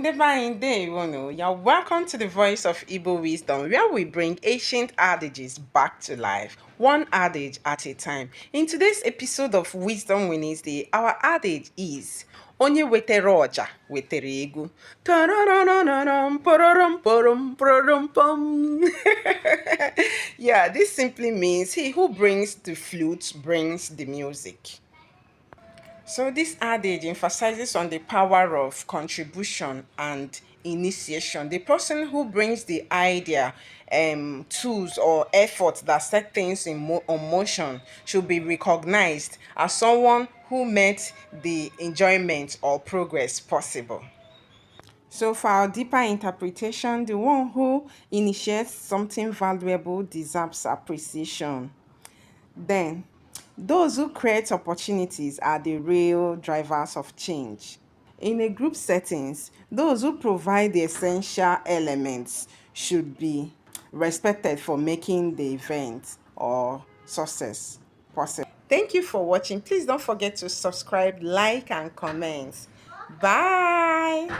Divine day, you're welcome to the Voice of Igbo Wisdom, where we bring ancient adages back to life, one adage at a time. In today's episode of Wisdom Wednesday, our adage is Onye wetere ọja wetere ego. Tarararararam, pararam, param, pararam, pam. Yeah, this simply means he who brings the flute brings the music. So this adage emphasizes on the power of contribution and initiation. The person who brings the idea, tools or effort that set things on motion should be recognized as someone who made the enjoyment or progress possible. So, for our deeper interpretation, the one who initiates something valuable deserves appreciation. Then, those who create opportunities are the real drivers of change. In a group settings, those who provide the essential elements should be respected for making the event or success possible. Thank you for watching. Please don't forget to subscribe, like, and comment. Bye.